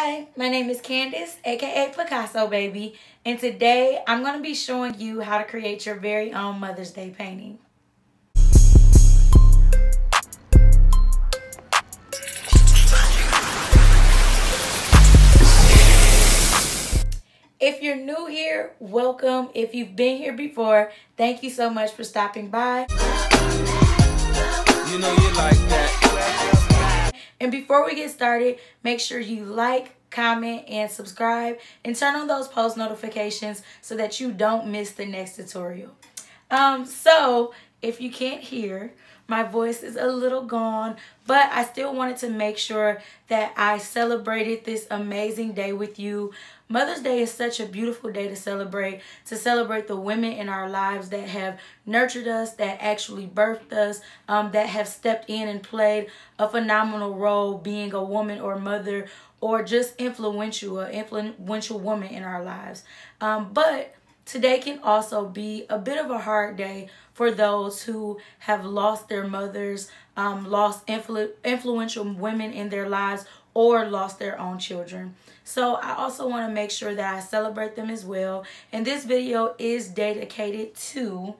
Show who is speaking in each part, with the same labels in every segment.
Speaker 1: Hi, my name is Candace, aka Picasso Baby, and today I'm going to be showing you how to create your very own Mother's Day painting. If you're new here, welcome. If you've been here before, thank you so much for stopping by.
Speaker 2: You know you like that.
Speaker 1: And before we get started, make sure you like, comment, and subscribe, and turn on those post notifications so that you don't miss the next tutorial. So if you can't hear, my voice is a little gone, but I still wanted to make sure that I celebrated this amazing day with you. Mother's Day is such a beautiful day to celebrate the women in our lives that have nurtured us, that actually birthed us, that have stepped in and played a phenomenal role being a woman or mother or just influential woman in our lives. But today can also be a bit of a hard day for those who have lost their mothers, lost influential women in their lives, or lost their own children. So I also want to make sure that I celebrate them as well. And this video is dedicated to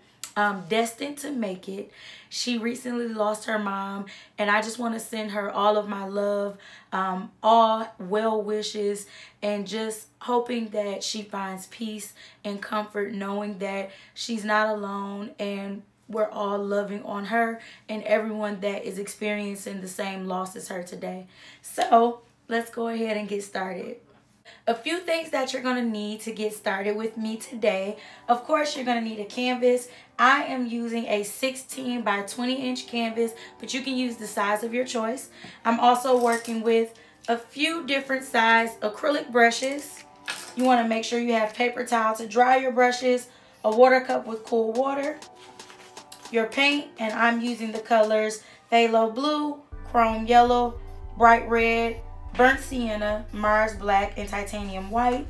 Speaker 1: Destined to Make It. She recently lost her mom, and I just want to send her all of my love, all well wishes, and just hoping that she finds peace and comfort knowing that she's not alone, and we're all loving on her and everyone that is experiencing the same loss as her today. So let's go ahead and get started. A few things that you're going to need to get started with me today. Of course, you're going to need a canvas. I am using a 16 by 20 inch canvas, but you can use the size of your choice. I'm also working with a few different size acrylic brushes. You want to make sure you have paper towel to dry your brushes, a water cup with cool water, your paint, and I'm using the colors phthalo blue, chrome yellow, bright red, burnt sienna, Mars black, and titanium white.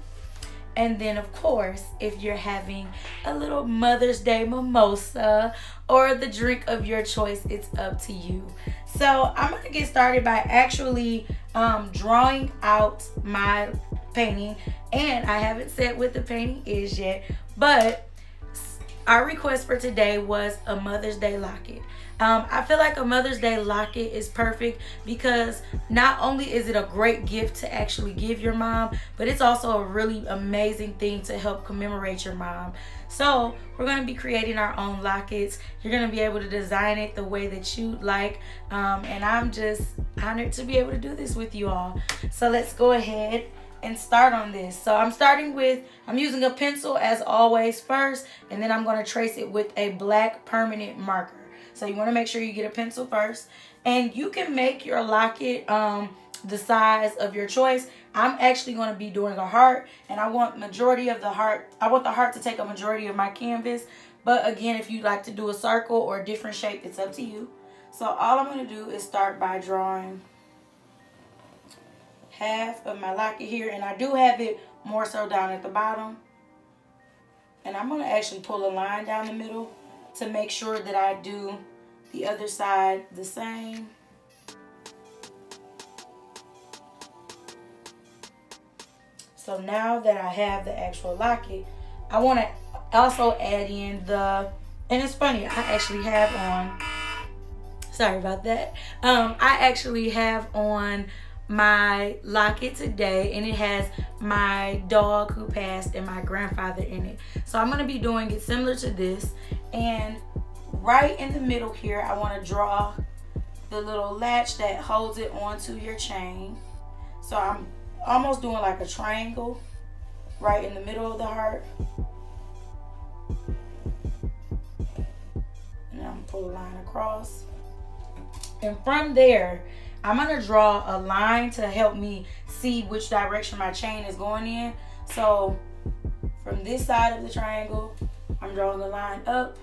Speaker 1: And then of course, if you're having a little Mother's Day mimosa or the drink of your choice, it's up to you. So I'm going to get started by actually drawing out my painting, and I haven't said what the painting is yet, but our request for today was a Mother's Day locket. I feel like a Mother's Day locket is perfect because not only is it a great gift to actually give your mom, but it's also a really amazing thing to help commemorate your mom. So we're going to be creating our own lockets. You're going to be able to design it the way that you like. And I'm just honored to be able to do this with you all. So let's go ahead and start on this. So I'm using a pencil as always first, and then I'm going to trace it with a black permanent marker. So you want to make sure you get a pencil first, and you can make your locket the size of your choice. I'm actually going to be doing a heart, and I want the heart to take a majority of my canvas. But again, if you like to do a circle or a different shape, it's up to you. So all I'm going to do is start by drawing half of my locket here, and I do have it more so down at the bottom, and I'm going to actually pull a line down the middle to make sure that I do the other side the same. So now that I have the actual locket, I want to also add in and it's funny, I actually have on, sorry about that, I actually have on my locket today, and it has my dog who passed and my grandfather in it. So I'm going to be doing it similar to this, and right in the middle here I want to draw the little latch that holds it onto your chain. So I'm almost doing like a triangle right in the middle of the heart, and I'm going to pull a line across, and from there I'm going to draw a line to help me see which direction my chain is going in. So from this side of the triangle, I'm drawing a line up.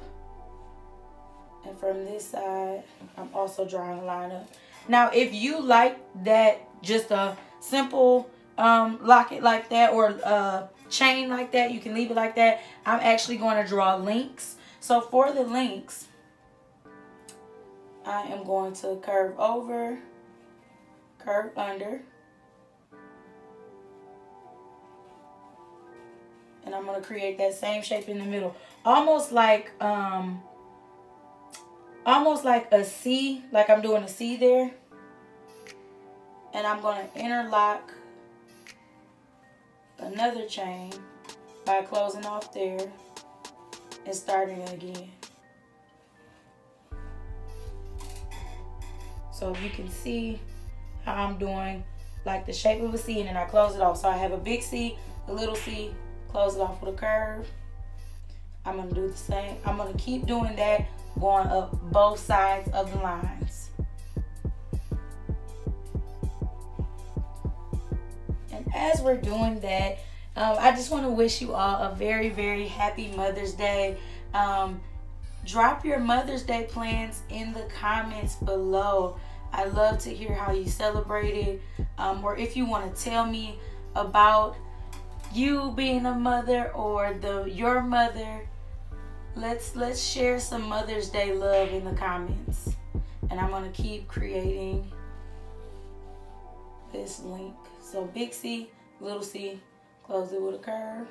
Speaker 1: And from this side, I'm also drawing a line up. Now, if you like that, just a simple locket like that, or a chain like that, you can leave it like that. I'm actually going to draw links. So for the links, I am going to curve over, curve under, And I'm going to create that same shape in the middle. Almost like a C, like I'm doing a C there. And I'm going to interlock another chain by closing off there and starting again. So you can see how I'm doing like the shape of a C, and then I close it off. So I have a big C, a little C, close it off with a curve. I'm going to do the same. I'm going to keep doing that, going up both sides of the lines. And as we're doing that, I just want to wish you all a very, very happy Mother's Day. Drop your Mother's Day plans in the comments below. I love to hear how you celebrated, or if you want to tell me about you being a mother or your mother. Let's share some Mother's Day love in the comments. And I'm going to keep creating this link. So big C, little C, close it with a curve.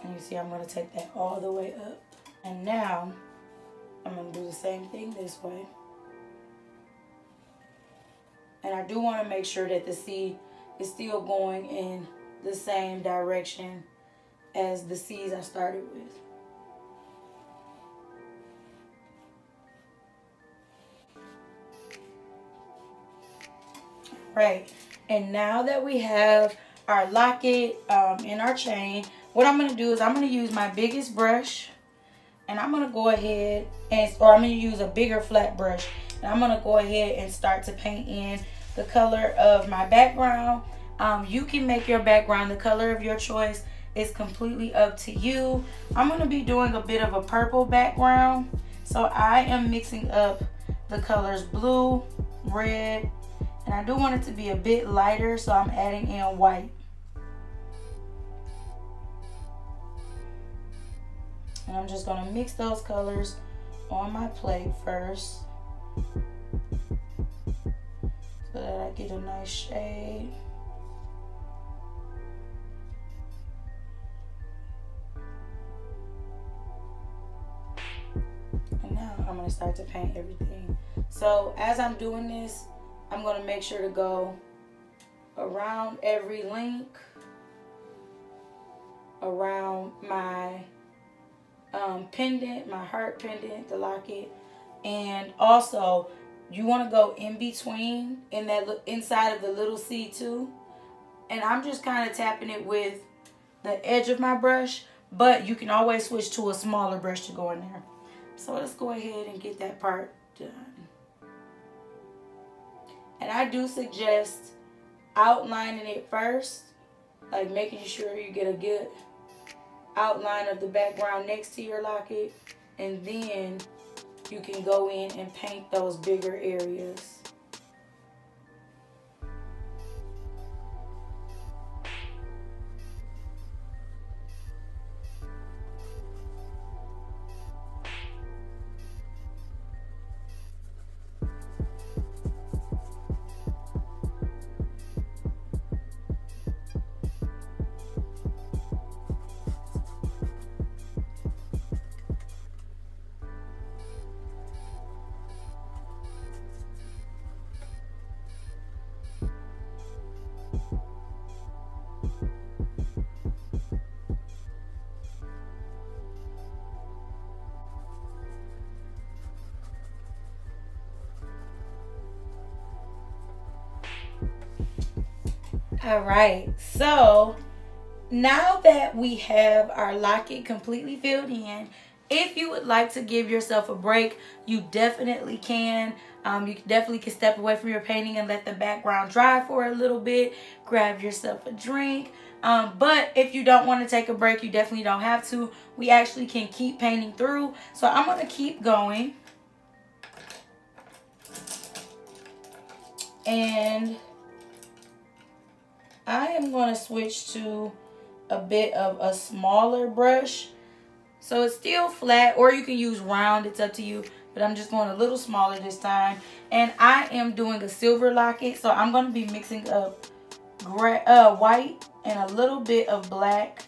Speaker 1: And you see I'm going to take that all the way up. And now I'm going to do the same thing this way. And I do want to make sure that the C is still going in the same direction as the C's I started with. Right, and now that we have our locket and our chain, what I'm going to do is I'm going to use my biggest brush, and I'm going to go ahead or I'm going to use a bigger flat brush, and I'm going to go ahead and start to paint in the color of my background. You can make your background the color of your choice. It's completely up to you. I'm going to be doing a bit of a purple background, so I am mixing up the colors blue, red, and I do want it to be a bit lighter, so I'm adding in white. And I'm just going to mix those colors on my plate first, so that I get a nice shade. And now I'm going to start to paint everything. So as I'm doing this, I'm going to make sure to go around every link, around my pendant, my heart pendant, the locket, and also you want to go in between, in that inside of the little C too. And I'm just kind of tapping it with the edge of my brush, but you can always switch to a smaller brush to go in there. So let's go ahead and get that part done. And I do suggest outlining it first, like making sure you get a good outline of the background next to your locket, and then you can go in and paint those bigger areas. All right, so now that we have our locket completely filled in, if you would like to give yourself a break, you definitely can. You definitely can step away from your painting and let the background dry for a little bit. Grab yourself a drink. But if you don't want to take a break, you definitely don't have to. We actually can keep painting through. So I'm going to keep going. And I am going to switch to a bit of a smaller brush So it's still flat, or you can use round, it's up to you. But I'm just going a little smaller this time. And I am doing a silver locket, so I'm going to be mixing up white and a little bit of black.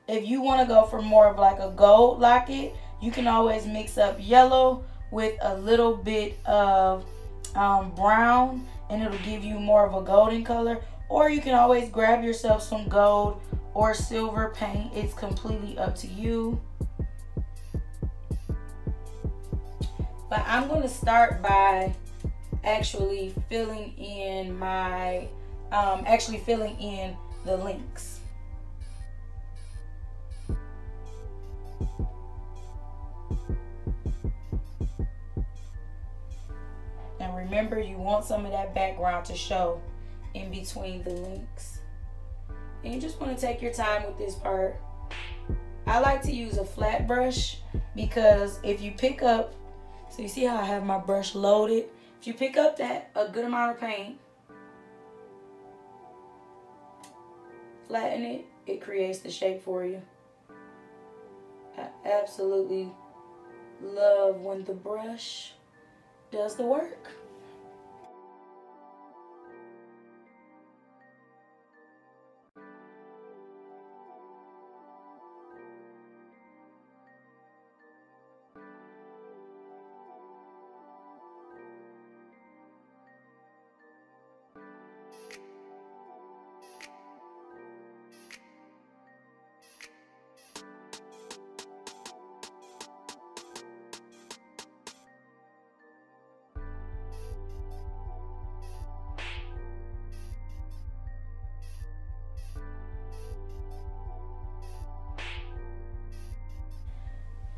Speaker 1: If you want to go for more of like a gold locket, you can always mix up yellow with a little bit of brown, and it'll give you more of a golden color. Or you can always grab yourself some gold or silver paint. It's completely up to you. But I'm going to start by actually filling in my, filling in the links. And remember, you want some of that background to show in between the links. And you just want to take your time with this part. I like to use a flat brush because if you pick up, so you see how I have my brush loaded? If you pick up a good amount of paint, flatten it, it creates the shape for you. I absolutely love when the brush does the work.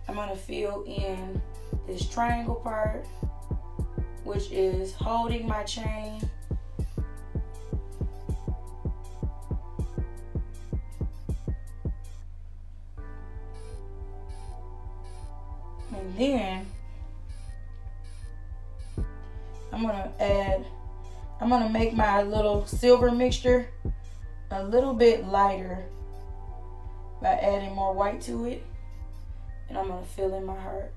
Speaker 1: I'm going to fill in this triangle part, which is holding my chain. And then I'm going to make my little silver mixture a little bit lighter by adding more white to it. And I'm going to fill in my heart.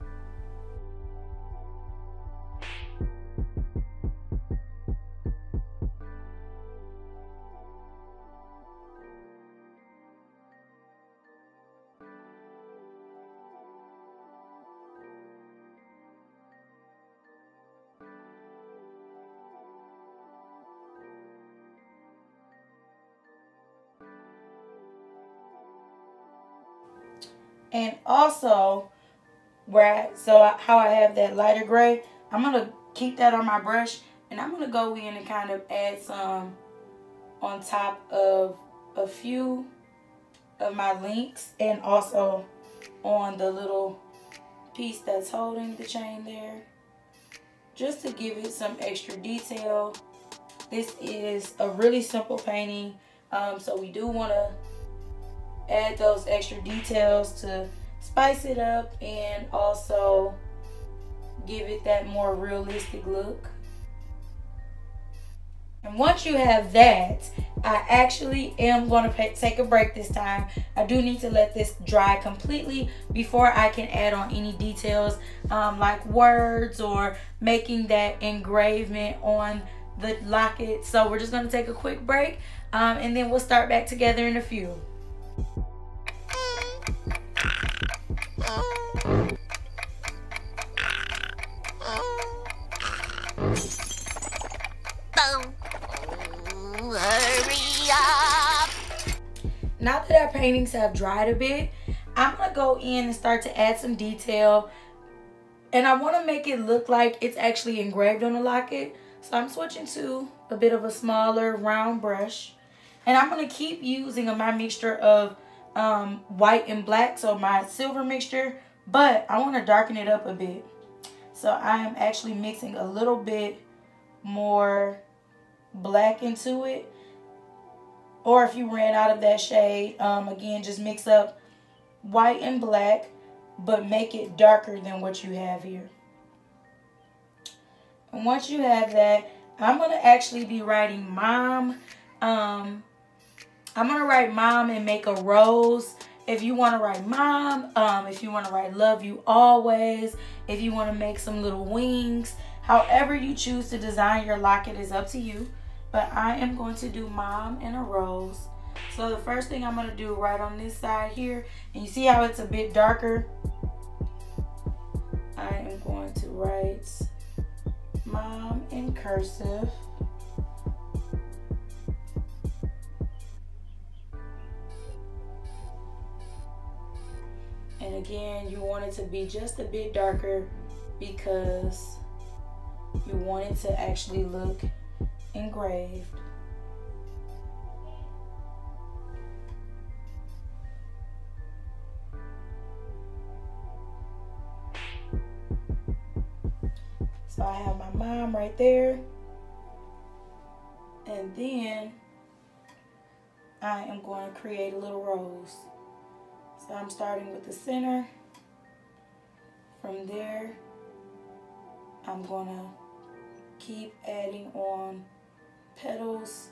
Speaker 1: And also, how I have that lighter gray, I'm going to keep that on my brush, and I'm going to go in and kind of add some on top of a few of my links, and also on the little piece that's holding the chain there, just to give it some extra detail. This is a really simple painting, so we do want to add those extra details to spice it up and also give it that more realistic look. And once you have that, I actually am going to take a break this time. I do need to let this dry completely before I can add on any details like words or making that engraving on the locket. So we're just going to take a quick break and then we'll start back together in a few. Now that our paintings have dried a bit, I'm going to go in and start to add some detail. And I want to make it look like it's actually engraved on the locket. So I'm switching to a bit of a smaller round brush. And I'm going to keep using my mixture of white and black, so my silver mixture. But I want to darken it up a bit. So I am actually mixing a little bit more black into it. Or if you ran out of that shade, again, just mix up white and black, but make it darker than what you have here. And once you have that, I'm going to actually be writing mom. I'm going to write mom and make a rose. If you want to write mom, if you want to write love you always, if you want to make some little wings, however you choose to design your locket is up to you. But I am going to do mom and a rose. So the first thing I'm going to do right on this side here, and you see how it's a bit darker? I am going to write mom in cursive. And again, you want it to be just a bit darker because you want it to actually look engraved. So I have my mom right there. And then I am going to create a little rose. So I'm starting with the center. From there, I'm going to keep adding on petals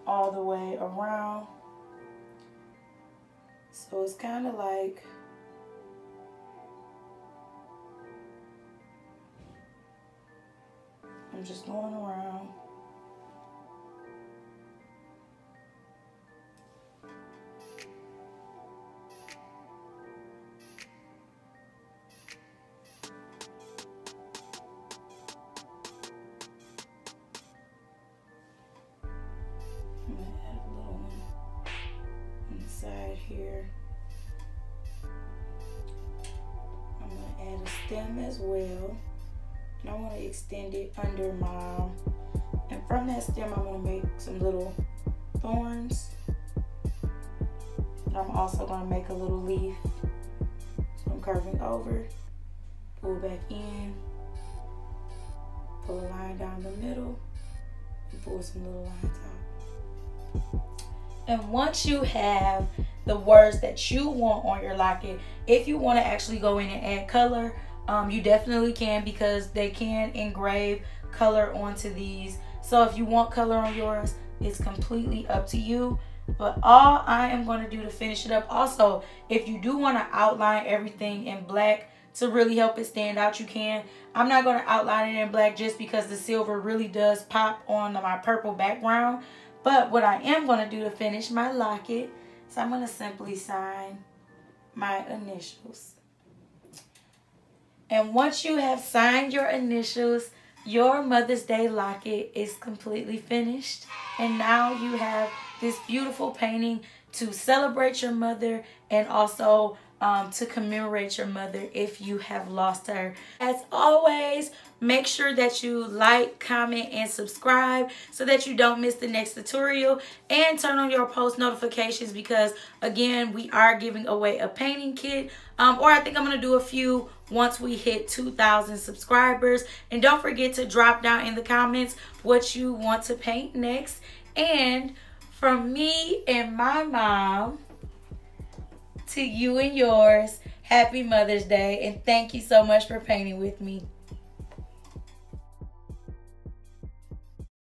Speaker 1: all the way around. So it's kind of like I'm just going around. I'm going to add a little one on the side here. I'm going to add a stem as well. And I want to extend it under mom. And from that stem, I'm going to make some little thorns. And I'm also going to make a little leaf. So I'm curving over, pull back in, pull a line down the middle, and pull some little lines out. And once you have the words that you want on your locket, if you want to actually go in and add color, you definitely can, because they can engrave color onto these. So if you want color on yours, it's completely up to you. But all I am going to do to finish it up, also, if you do want to outline everything in black to really help it stand out, you can. I'm not going to outline it in black just because the silver really does pop on my purple background. But what I am going to do to finish my locket, so I'm going to simply sign my initials. And once you have signed your initials, your Mother's Day locket is completely finished. And now you have this beautiful painting to celebrate your mother, and also to commemorate your mother if you have lost her. As always, make sure that you like, comment, and subscribe so that you don't miss the next tutorial, and turn on your post notifications, because again, we are giving away a painting kit, or I think I'm going to do a few once we hit 2,000 subscribers. And don't forget to drop down in the comments what you want to paint next. And from me and my mom to you and yours, happy Mother's Day, and thank you so much for painting with me.